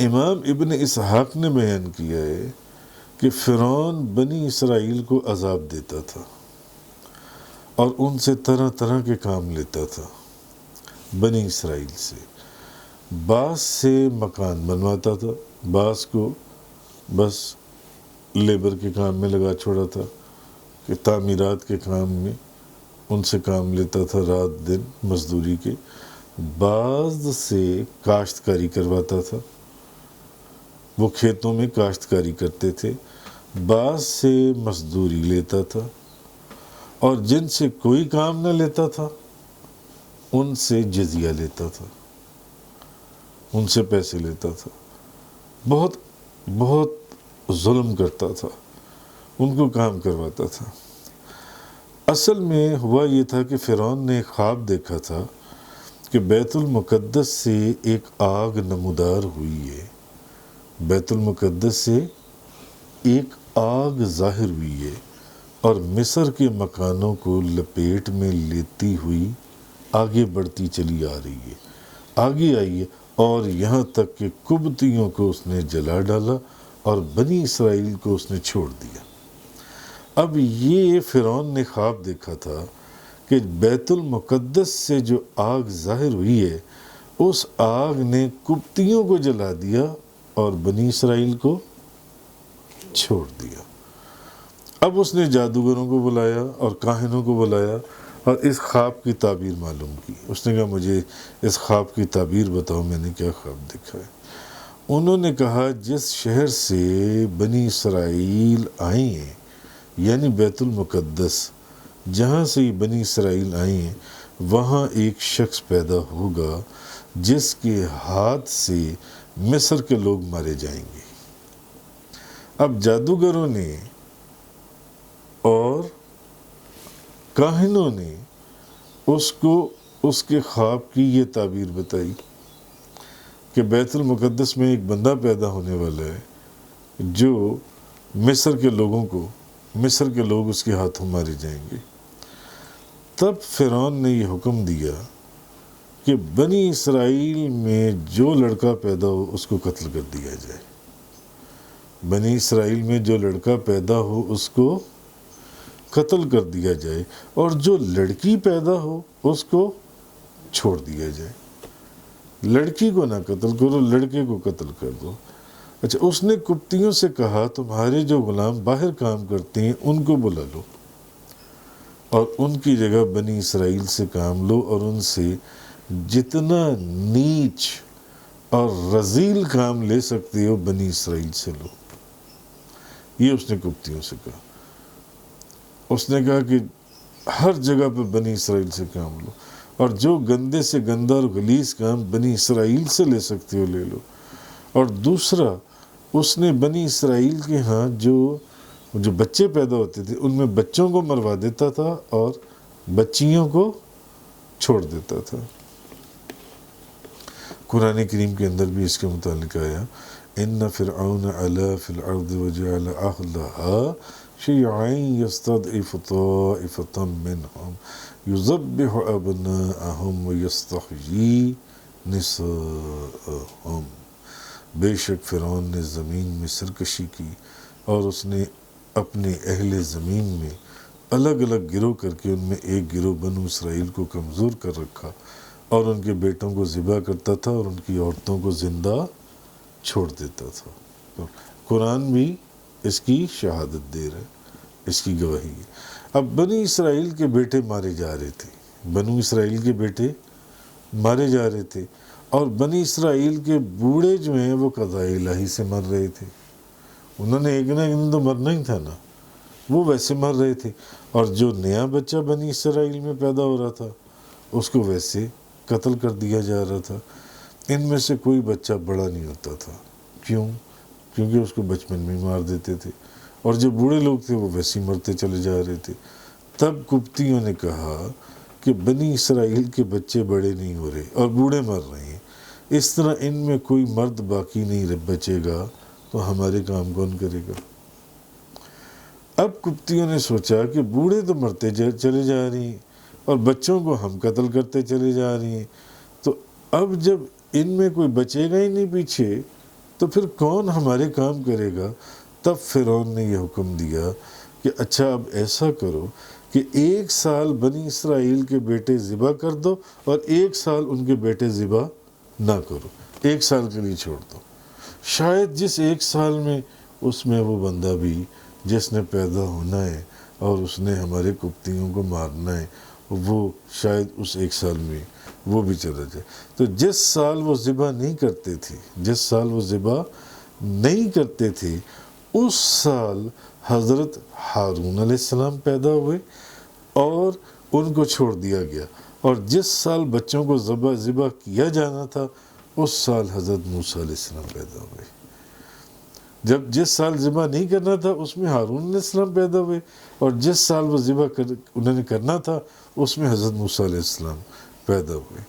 امام ابن اسحاق نے بیان کیا ہے کہ فرعون بنی اسرائیل کو عذاب دیتا تھا اور ان سے طرح طرح کے کام لیتا تھا۔ بنی اسرائیل سے بعض سے مکان بنواتا تھا، بعض کو بس لیبر کے کام میں لگا چھوڑا تھا کہ تعمیرات کے کام میں ان سے کام لیتا تھا رات دن مزدوری کے، بعض سے کاشتکاری کرواتا تھا، وہ کھیتوں میں کاشتکاری کرتے تھے، بعض سے مزدوری لیتا تھا، اور جن سے کوئی کام نہ لیتا تھا ان سے جزیہ لیتا تھا، ان سے پیسے لیتا تھا، بہت بہت ظلم کرتا تھا، ان کو کام کرواتا تھا۔ اصل میں ہوا یہ تھا کہ فرعون نے ایک خواب دیکھا تھا کہ بیت المقدس سے ایک آگ نمودار ہوئی ہے، بیت المقدس سے ایک آگ ظاہر ہوئی ہے اور مصر کے مکانوں کو لپیٹ میں لیتی ہوئی آگے بڑھتی چلی آ رہی ہے، آگے آئی ہے، اور یہاں تک کہ قبطیوں کو اس نے جلا ڈالا اور بنی اسرائیل کو اس نے چھوڑ دیا۔ اب یہ فرعون نے خواب دیکھا تھا کہ بیت المقدس سے جو آگ ظاہر ہوئی ہے اس آگ نے قبطیوں کو جلا دیا اور بنی اسرائیل کو چھوڑ دیا۔ اب اس نے جادوگروں کو بلایا اور کاہنوں کو بلایا اور اس خواب کی تعبیر معلوم کی۔ اس نے کہا مجھے اس خواب کی تعبیر بتاؤ، میں نے کیا خواب دیکھا ہے۔ انہوں نے کہا جس شہر سے بنی اسرائیل آئے ہیں، یعنی بیت المقدس جہاں سے یہ بنی اسرائیل آئے ہیں، وہاں ایک شخص پیدا ہوگا جس کے ہاتھ سے مصر کے لوگ مارے جائیں گے۔ اب جادوگروں نے اور کاہنوں نے اس کو اس کے خواب کی یہ تعبیر بتائی کہ بیت المقدس میں ایک بندہ پیدا ہونے والا ہے جو مصر کے لوگ اس کے ہاتھوں مارے جائیں گے۔ تب فرعون نے یہ حکم دیا کہ بنی اسرائیل میں جو لڑکا پیدا ہو اس کو قتل کر دیا جائے، بنی اسرائیل میں جو لڑکا پیدا ہو اس کو قتل کر دیا جائے، اور جو لڑکی پیدا ہو اس کو چھوڑ دیا جائے، لڑکی کو نہ قتل کرو، لڑکے کو قتل کر دو۔ اچھا، اس نے قبطیوں سے کہا تمہارے جو غلام باہر کام کرتے ہیں ان کو بلا لو اور ان کی جگہ بنی اسرائیل سے کام لو، اور ان سے جتنا نیچ اور رذیل کام لے سکتے ہو بنی اسرائیل سے لو۔ یہ اس نے قبطیوں سے کہا۔ اس نے کہا کہ ہر جگہ پہ بنی اسرائیل سے کام لو، اور جو گندے سے گندہ اور غلیظ کام بنی اسرائیل سے لے سکتے ہو لے لو۔ اور دوسرا، اس نے بنی اسرائیل کے ہاں جو بچے پیدا ہوتے تھے ان میں بچوں کو مروا دیتا تھا اور بچیوں کو چھوڑ دیتا تھا۔ قرآن کریم کے اندر بھی اس کے متعلق آیا ان فرعون علا فی الارض وجعل اہلہا شیعا یستضعف طائفة منہم یذبح ابناءہم ویستحیی نساءہم۔ بے شک فرعون نے زمین میں سرکشی کی اور اس نے اپنے اہل زمین میں الگ الگ گروہ کر کے ان میں ایک گروہ بنو اسرائیل کو کمزور کر رکھا، اور ان کے بیٹوں کو ذبح کرتا تھا اور ان کی عورتوں کو زندہ چھوڑ دیتا تھا۔ قرآن بھی اس کی شہادت دے رہا ہے، اس کی گواہی ہے۔ اب بنی اسرائیل کے بیٹے مارے جا رہے تھے، بنو اسرائیل کے بیٹے مارے جا رہے تھے، اور بنی اسرائیل کے بوڑھے جو ہیں وہ قضاء الہی سے مر رہے تھے۔ انہوں نے ایک نہ ایک دن تو مرنا ہی تھا نا، وہ ویسے مر رہے تھے، اور جو نیا بچہ بنی اسرائیل میں پیدا ہو رہا تھا اس کو ویسے قتل کر دیا جا رہا تھا۔ ان میں سے کوئی بچہ بڑا نہیں ہوتا تھا، کیونکہ اس کو بچپن میں مار دیتے تھے، اور جو بوڑھے لوگ تھے وہ ویسے ہی مرتے چلے جا رہے تھے۔ تب قبطیوں نے کہا کہ بنی اسرائیل کے بچے بڑے نہیں ہو رہے اور بوڑھے مر رہے ہیں، اس طرح ان میں کوئی مرد باقی نہیں بچے گا تو ہمارے کام کون کرے گا۔ اب قبطیوں نے سوچا کہ بوڑھے تو مرتے چلے جا رہے ہیں اور بچوں کو ہم قتل کرتے چلے جا رہے ہیں، تو اب جب ان میں کوئی بچے گا ہی نہیں پیچھے تو پھر کون ہمارے کام کرے گا؟ تب فرعون نے یہ حکم دیا کہ اچھا اب ایسا کرو کہ 1 سال بنی اسرائیل کے بیٹے ذبح کر دو اور 1 سال ان کے بیٹے ذبح نہ کرو، 1 سال کے لیے چھوڑ دو۔ شاید جس 1 سال میں اس میں وہ بندہ بھی جس نے پیدا ہونا ہے اور اس نے ہمارے کفتیوں کو مارنا ہے، وہ شاید اس 1 سال میں وہ بھی چلا جائے۔ تو جس سال وہ ذبح نہیں کرتے تھے، جس سال وہ ذبح نہیں کرتے تھے، اس سال حضرت ہارون علیہ السلام پیدا ہوئے اور ان کو چھوڑ دیا گیا، اور جس سال بچوں کو ذبح کیا جانا تھا اس سال حضرت موسیٰ علیہ السلام پیدا ہوئے۔ جب جس سال ذبح نہیں کرنا تھا اس میں ہارون علیہ السلام پیدا ہوئے، اور جس سال وہ ذبح انہوں نے کرنا تھا اس میں حضرت موسیٰ علیہ السلام پیدا ہوئے۔